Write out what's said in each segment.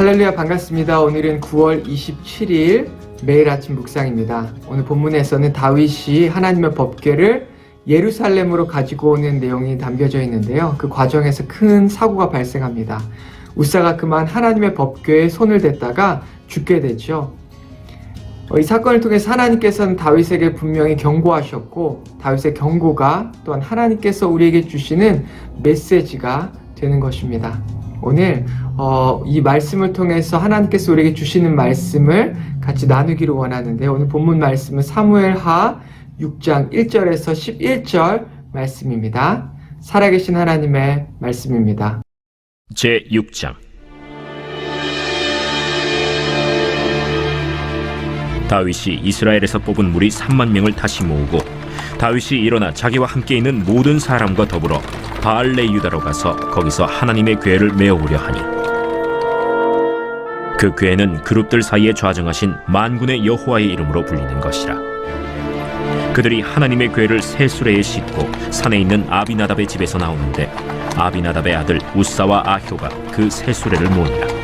할렐루야, 반갑습니다. 오늘은 9월 27일 매일 아침 묵상입니다. 오늘 본문에서는 다윗이 하나님의 법궤를 예루살렘으로 가지고 오는 내용이 담겨져 있는데요. 그 과정에서 큰 사고가 발생합니다. 우사가 그만 하나님의 법궤에 손을 댔다가 죽게 되죠. 이 사건을 통해서 하나님께서는 다윗에게 분명히 경고하셨고, 다윗의 경고가 또한 하나님께서 우리에게 주시는 메시지가 되는 것입니다. 오늘 이 말씀을 통해서 하나님께서 우리에게 주시는 말씀을 같이 나누기를 원하는데, 오늘 본문 말씀은 사무엘하 6장 1절에서 11절 말씀입니다. 살아계신 하나님의 말씀입니다. 제6장. 다윗이 이스라엘에서 뽑은 무리 3만 명을 다시 모으고, 다윗이 일어나 자기와 함께 있는 모든 사람과 더불어 바알레 유다로 가서 거기서 하나님의 궤를 메어오려 하니, 그 궤는 그룹들 사이에 좌정하신 만군의 여호와의 이름으로 불리는 것이라. 그들이 하나님의 궤를 새 수레에 싣고 산에 있는 아비나답의 집에서 나오는데, 아비나답의 아들 우사와 아효가 그 새 수레를 모으니라.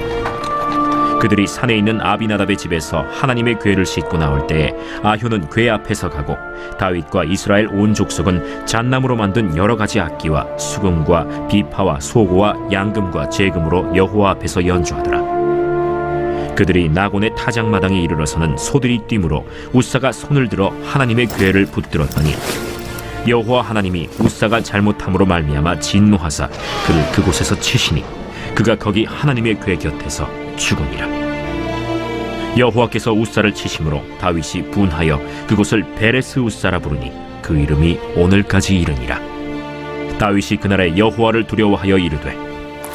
그들이 산에 있는 아비나답의 집에서 하나님의 궤를 싣고 나올 때에 아효는 궤 앞에서 가고, 다윗과 이스라엘 온 족속은 잣나무로 만든 여러 가지 악기와 수금과 비파와 소고와 양금과 제금으로 여호와 앞에서 연주하더라. 그들이 나곤의 타작마당에 이르러서는 소들이 뛰므로 우사가 손을 들어 하나님의 궤를 붙들었더니, 여호와 하나님이 우사가 잘못함으로 말미암아 진노하사 그를 그곳에서 치시니, 그가 거기 하나님의 궤 곁에서 죽으니라. 여호와께서 우사를 치심으로 다윗이 분하여 그곳을 베레스 우사라 부르니, 그 이름이 오늘까지 이르니라. 다윗이 그날에 여호와를 두려워하여 이르되,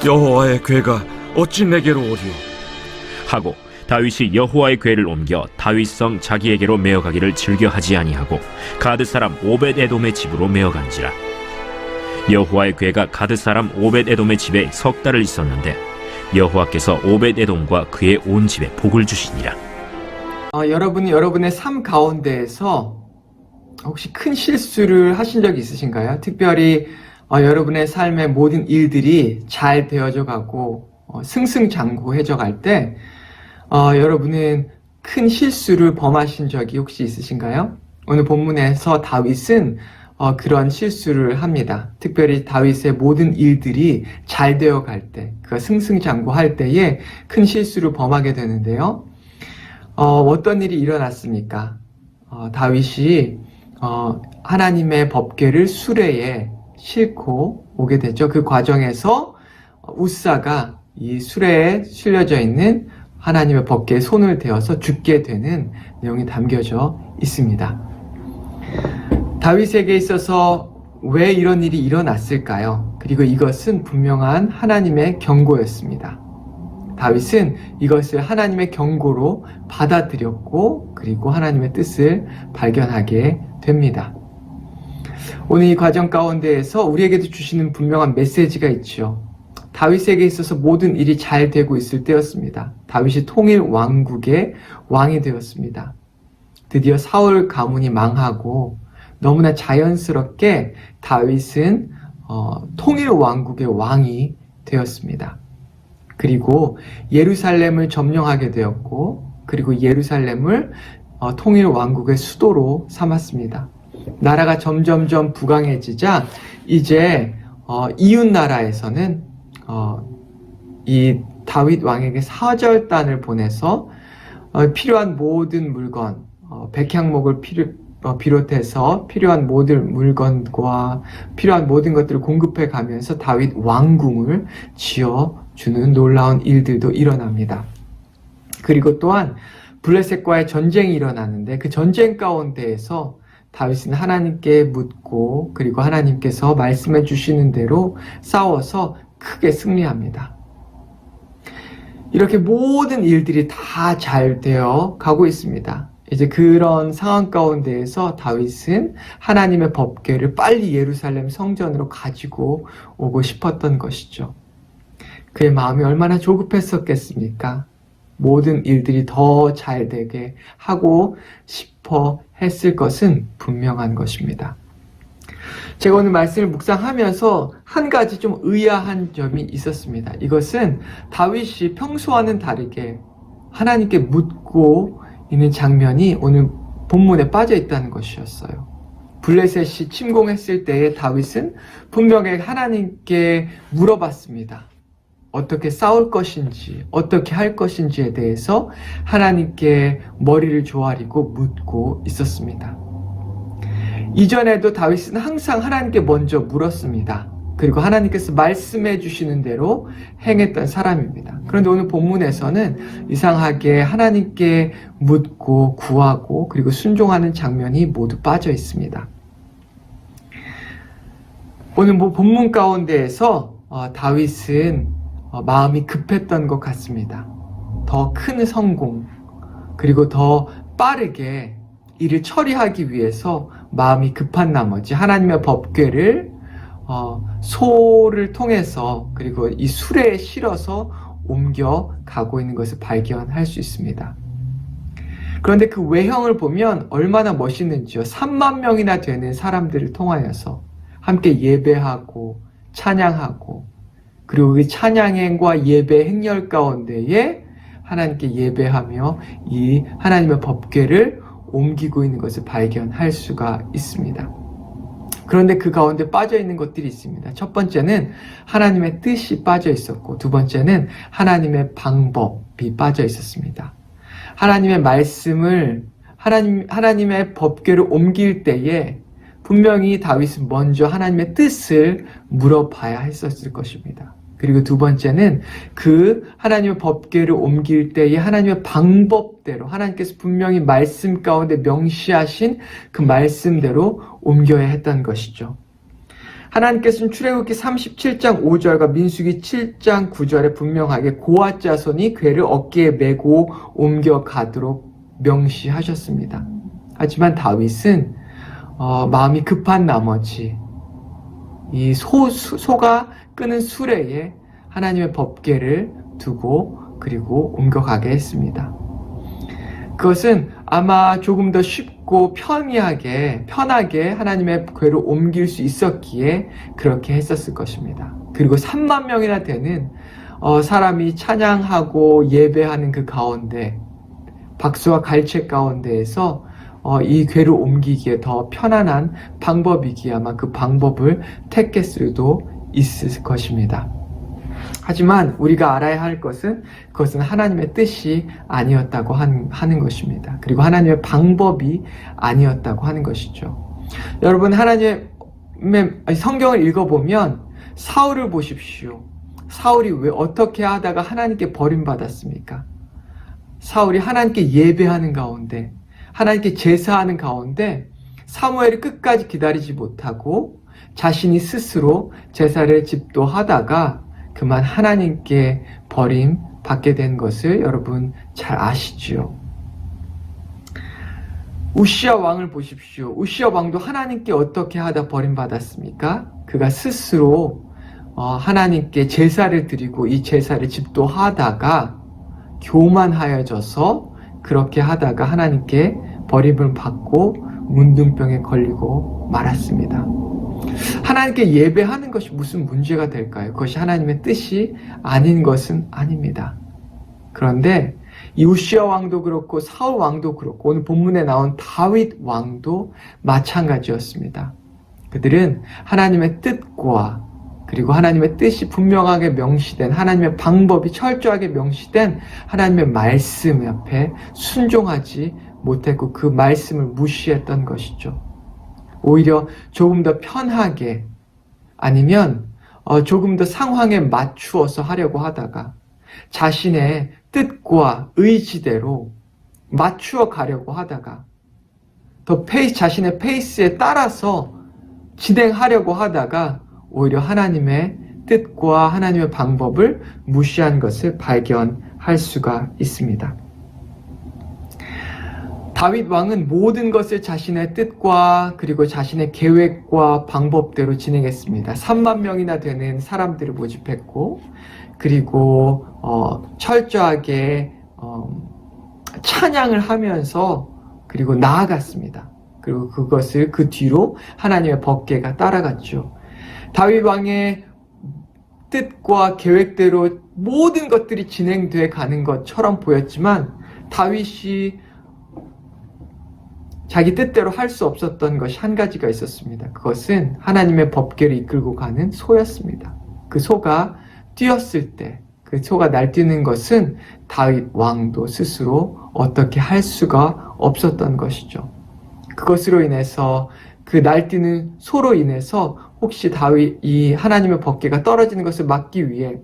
여호와의 궤가 어찌 내게로 오리오? 하고 다윗이 여호와의 궤를 옮겨 다윗성 자기에게로 메어가기를 즐겨하지 아니하고 가드 사람 오벳에돔의 집으로 메어간지라. 여호와의 궤가 가드 사람 오벳에돔의 집에 석 달을 있었는데, 여호와께서 오벳에돔과 그의 온 집에 복을 주시니라. 여러분이 여러분의 삶 가운데에서 혹시 큰 실수를 하신 적이 있으신가요? 특별히 여러분의 삶의 모든 일들이 잘 되어져 가고 승승장구해져 갈 때 여러분은 큰 실수를 범하신 적이 혹시 있으신가요? 오늘 본문에서 다윗은 그런 실수를 합니다. 특별히 다윗의 모든 일들이 잘 되어 갈 때, 그가 승승장구할 때에 큰 실수를 범하게 되는데요. 어떤 일이 일어났습니까? 다윗이 하나님의 법궤를 수레에 싣고 오게 되죠. 그 과정에서 우사가 이 수레에 실려져 있는 하나님의 법궤에 손을 대어서 죽게 되는 내용이 담겨져 있습니다. 다윗에게 있어서 왜 이런 일이 일어났을까요? 그리고 이것은 분명한 하나님의 경고였습니다. 다윗은 이것을 하나님의 경고로 받아들였고, 그리고 하나님의 뜻을 발견하게 됩니다. 오늘 이 과정 가운데에서 우리에게도 주시는 분명한 메시지가 있죠. 다윗에게 있어서 모든 일이 잘 되고 있을 때였습니다. 다윗이 통일 왕국의 왕이 되었습니다. 드디어 사울 가문이 망하고 너무나 자연스럽게 다윗은 통일 왕국의 왕이 되었습니다. 그리고 예루살렘을 점령하게 되었고, 그리고 예루살렘을 통일 왕국의 수도로 삼았습니다. 나라가 점점점 부강해지자 이제 이웃 나라에서는 이 다윗 왕에게 사절단을 보내서 필요한 모든 물건, 백향목을 비롯해서 필요한 모든 물건과 필요한 모든 것들을 공급해 가면서 다윗 왕궁을 지어주는 놀라운 일들도 일어납니다. 그리고 또한 블레셋과의 전쟁이 일어나는데, 그 전쟁 가운데에서 다윗은 하나님께 묻고, 그리고 하나님께서 말씀해 주시는 대로 싸워서 크게 승리합니다. 이렇게 모든 일들이 다 잘 되어 가고 있습니다. 이제 그런 상황 가운데에서 다윗은 하나님의 법궤를 빨리 예루살렘 성전으로 가지고 오고 싶었던 것이죠. 그의 마음이 얼마나 조급했었겠습니까? 모든 일들이 더 잘 되게 하고 싶어 했을 것은 분명한 것입니다. 제가 오늘 말씀을 묵상하면서 한 가지 좀 의아한 점이 있었습니다. 이것은 다윗이 평소와는 다르게 하나님께 묻고 있는 장면이 오늘 본문에 빠져 있다는 것이었어요. 블레셋이 침공했을 때에 다윗은 분명히 하나님께 물어봤습니다. 어떻게 싸울 것인지, 어떻게 할 것인지에 대해서 하나님께 머리를 조아리고 묻고 있었습니다. 이전에도 다윗은 항상 하나님께 먼저 물었습니다. 그리고 하나님께서 말씀해 주시는 대로 행했던 사람입니다. 그런데 오늘 본문에서는 이상하게 하나님께 묻고 구하고 그리고 순종하는 장면이 모두 빠져 있습니다. 오늘 본문 가운데에서 다윗은 마음이 급했던 것 같습니다. 더 큰 성공 그리고 더 빠르게 일을 처리하기 위해서 마음이 급한 나머지 하나님의 법궤를 소를 통해서 그리고 이 수레에 실어서 옮겨가고 있는 것을 발견할 수 있습니다. 그런데 그 외형을 보면 얼마나 멋있는지요. 3만 명이나 되는 사람들을 통하여서 함께 예배하고 찬양하고 그리고 그 찬양행과 예배 행렬 가운데에 하나님께 예배하며 이 하나님의 법궤를 옮기고 있는 것을 발견할 수가 있습니다. 그런데 그 가운데 빠져 있는 것들이 있습니다. 첫 번째는 하나님의 뜻이 빠져 있었고, 두 번째는 하나님의 방법이 빠져 있었습니다. 하나님의 말씀을 하나님의 법궤를 옮길 때에 분명히 다윗은 먼저 하나님의 뜻을 물어봐야 했었을 것입니다. 그리고 두 번째는 그 하나님의 법궤를 옮길 때에 하나님의 방법대로 하나님께서 분명히 말씀 가운데 명시하신 그 말씀대로 옮겨야 했던 것이죠. 하나님께서는 출애굽기 37장 5절과 민수기 7장 9절에 분명하게 고앗 자손이 궤를 어깨에 메고 옮겨가도록 명시하셨습니다. 하지만 다윗은 마음이 급한 나머지 이 소가 끄는 수레에 하나님의 법궤를 두고 그리고 옮겨가게 했습니다. 그것은 아마 조금 더 쉽고 편하게 하나님의 궤를 옮길 수 있었기에 그렇게 했었을 것입니다. 그리고 3만 명이나 되는 사람이 찬양하고 예배하는 그 가운데 박수와 갈채 가운데에서 이 궤를 옮기기에 더 편안한 방법이기에 아마 그 방법을 택했을 수도 있을 것입니다. 하지만 우리가 알아야 할 것은 그것은 하나님의 뜻이 아니었다고 하는 것입니다. 그리고 하나님의 방법이 아니었다고 하는 것이죠. 여러분, 하나님의 성경을 읽어보면 사울을 보십시오. 사울이 왜 어떻게 하다가 하나님께 버림받았습니까? 사울이 하나님께 예배하는 가운데 하나님께 제사하는 가운데 사무엘이 끝까지 기다리지 못하고 자신이 스스로 제사를 집도하다가 그만 하나님께 버림받게 된 것을 여러분 잘 아시지요. 우시야 왕을 보십시오. 우시야 왕도 하나님께 어떻게 하다 버림받았습니까? 그가 스스로 하나님께 제사를 드리고 이 제사를 집도하다가 교만하여져서 그렇게 하다가 하나님께 버림을 받고 문둥병에 걸리고 말았습니다. 하나님께 예배하는 것이 무슨 문제가 될까요? 그것이 하나님의 뜻이 아닌 것은 아닙니다. 그런데 이 우시야 왕도 그렇고 사울 왕도 그렇고 오늘 본문에 나온 다윗 왕도 마찬가지였습니다. 그들은 하나님의 뜻과 그리고 하나님의 뜻이 분명하게 명시된 하나님의 방법이 철저하게 명시된 하나님의 말씀 앞에 순종하지 못했고 그 말씀을 무시했던 것이죠. 오히려 조금 더 편하게 아니면 조금 더 상황에 맞추어서 하려고 하다가 자신의 뜻과 의지대로 맞추어 가려고 하다가 더 자신의 페이스에 따라서 진행하려고 하다가 오히려 하나님의 뜻과 하나님의 방법을 무시한 것을 발견할 수가 있습니다. 다윗 왕은 모든 것을 자신의 뜻과 그리고 자신의 계획과 방법대로 진행했습니다. 3만 명이나 되는 사람들을 모집했고 그리고 철저하게 찬양을 하면서 그리고 나아갔습니다. 그리고 그것을 그 뒤로 하나님의 법궤가 따라갔죠. 다윗 왕의 뜻과 계획대로 모든 것들이 진행돼 가는 것처럼 보였지만 다윗이 자기 뜻대로 할 수 없었던 것이 한 가지가 있었습니다. 그것은 하나님의 법궤를 이끌고 가는 소였습니다. 그 소가 뛰었을 때, 그 소가 날뛰는 것은 다윗 왕도 스스로 어떻게 할 수가 없었던 것이죠. 그것으로 인해서 그 날뛰는 소로 인해서 혹시 다윗이 하나님의 법궤가 떨어지는 것을 막기 위해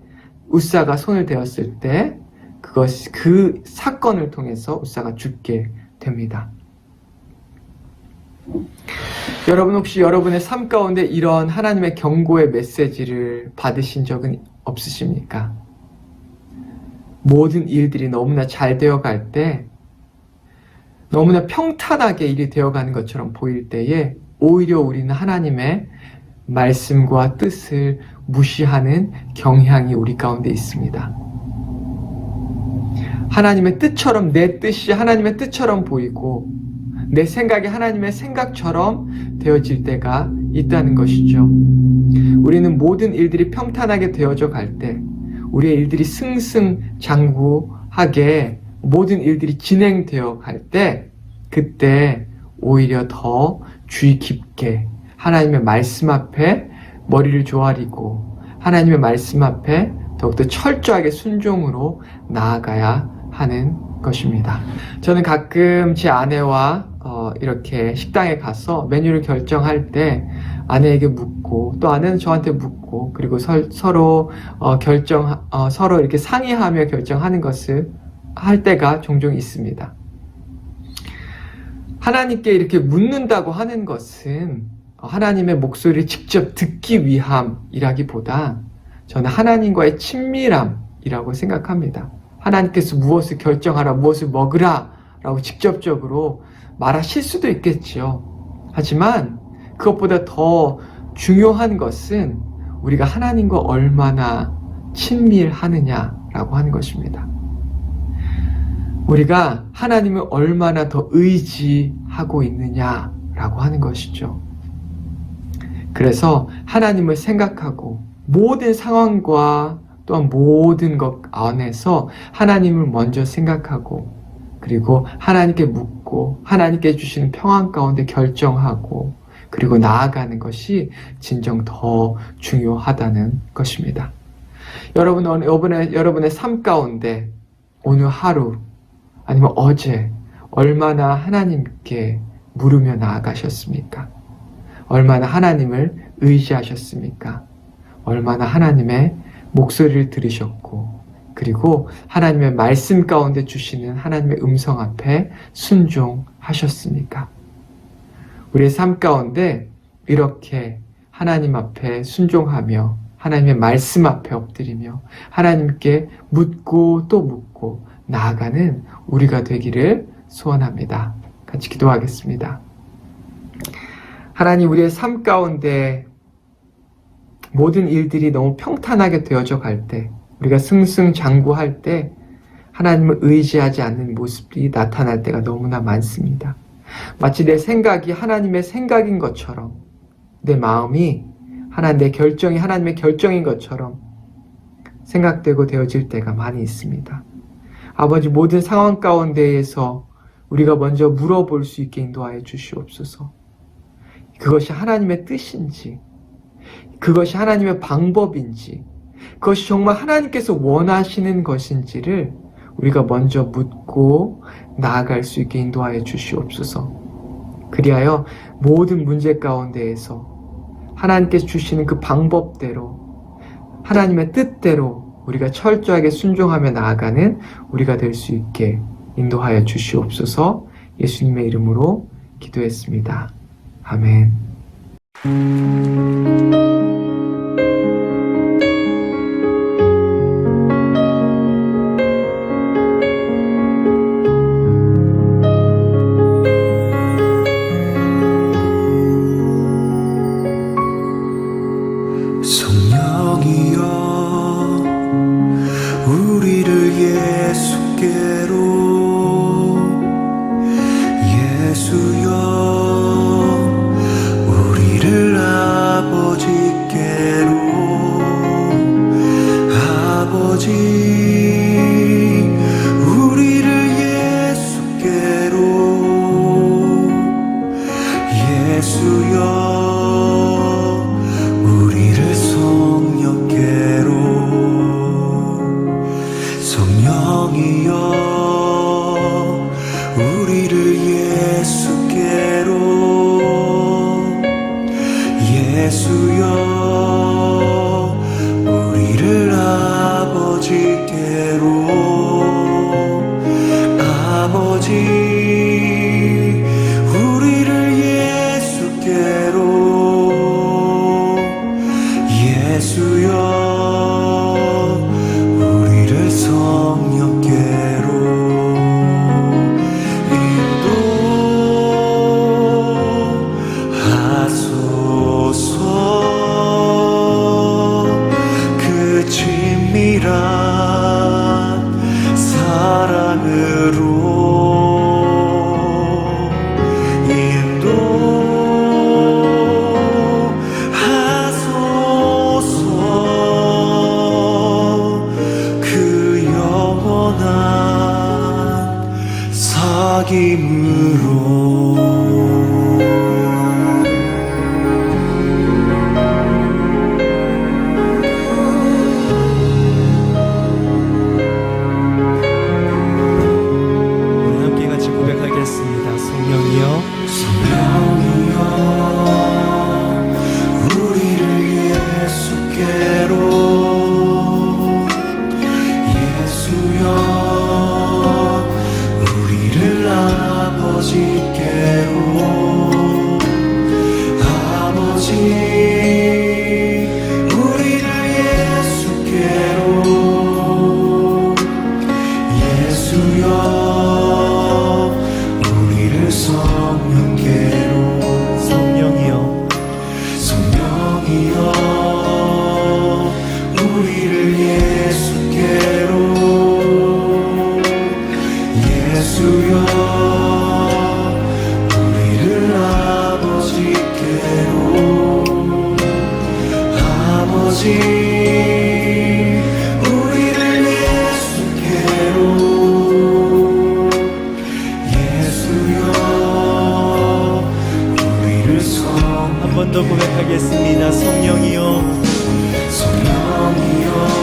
우사가 손을 대었을 때 그 사건을 통해서 우사가 죽게 됩니다. 여러분 혹시 여러분의 삶 가운데 이런 하나님의 경고의 메시지를 받으신 적은 없으십니까? 모든 일들이 너무나 잘 되어갈 때, 너무나 평탄하게 일이 되어가는 것처럼 보일 때에 오히려 우리는 하나님의 말씀과 뜻을 무시하는 경향이 우리 가운데 있습니다. 하나님의 뜻처럼, 내 뜻이 하나님의 뜻처럼 보이고 내 생각이 하나님의 생각처럼 되어질 때가 있다는 것이죠. 우리는 모든 일들이 평탄하게 되어져 갈 때, 우리의 일들이 승승장구하게 모든 일들이 진행되어 갈 때, 그때 오히려 더 주의 깊게 하나님의 말씀 앞에 머리를 조아리고 하나님의 말씀 앞에 더욱더 철저하게 순종으로 나아가야 하는 것입니다. 저는 가끔 제 아내와 이렇게 식당에 가서 메뉴를 결정할 때 아내에게 묻고 또 아내는 저한테 묻고 그리고 서로 서로 이렇게 상의하며 결정하는 것을 할 때가 종종 있습니다. 하나님께 이렇게 묻는다고 하는 것은 하나님의 목소리를 직접 듣기 위함이라기보다 저는 하나님과의 친밀함이라고 생각합니다. 하나님께서 무엇을 결정하라, 무엇을 먹으라 라고 직접적으로 말하실 수도 있겠지요. 하지만 그것보다 더 중요한 것은 우리가 하나님과 얼마나 친밀하느냐라고 하는 것입니다. 우리가 하나님을 얼마나 더 의지하고 있느냐라고 하는 것이죠. 그래서 하나님을 생각하고 모든 상황과 또한 모든 것 안에서 하나님을 먼저 생각하고 그리고 하나님께 묻고 하나님께 주시는 평안 가운데 결정하고 그리고 나아가는 것이 진정 더 중요하다는 것입니다. 여러분의 삶 가운데 오늘 하루 아니면 어제 얼마나 하나님께 물으며 나아가셨습니까? 얼마나 하나님을 의지하셨습니까? 얼마나 하나님의 목소리를 들으셨고 그리고 하나님의 말씀 가운데 주시는 하나님의 음성 앞에 순종하셨습니까? 우리의 삶 가운데 이렇게 하나님 앞에 순종하며 하나님의 말씀 앞에 엎드리며 하나님께 묻고 또 묻고 나아가는 우리가 되기를 소원합니다. 같이 기도하겠습니다. 하나님, 우리의 삶 가운데 모든 일들이 너무 평탄하게 되어져 갈 때, 우리가 승승장구할 때 하나님을 의지하지 않는 모습이 나타날 때가 너무나 많습니다. 마치 내 생각이 하나님의 생각인 것처럼, 내 마음이 내 결정이 하나님의 결정인 것처럼 생각되고 되어질 때가 많이 있습니다. 아버지, 모든 상황 가운데에서 우리가 먼저 물어볼 수 있게 인도하여 주시옵소서. 그것이 하나님의 뜻인지, 그것이 하나님의 방법인지, 그것이 정말 하나님께서 원하시는 것인지를 우리가 먼저 묻고 나아갈 수 있게 인도하여 주시옵소서. 그리하여 모든 문제 가운데에서 하나님께서 주시는 그 방법대로 하나님의 뜻대로 우리가 철저하게 순종하며 나아가는 우리가 될 수 있게 인도하여 주시옵소서. 예수님의 이름으로 기도했습니다. 아멘. 성령이여 우리를 예수께로 예수여 우리 함께 같이 고백하겠습니다. 성령이여 성령이여 우리를 예수께로 예수여 우리를 아버지께로 아버지 우리를 예수께로 예수여 우리를 성령께로 성령이여 성령이여 우리를 예수께로 예수여 우리를 아버지께로 아버지 우리를 예수께로 예수여 우리를 한 번 더 고백하겠습니다. 성령이여 성령이여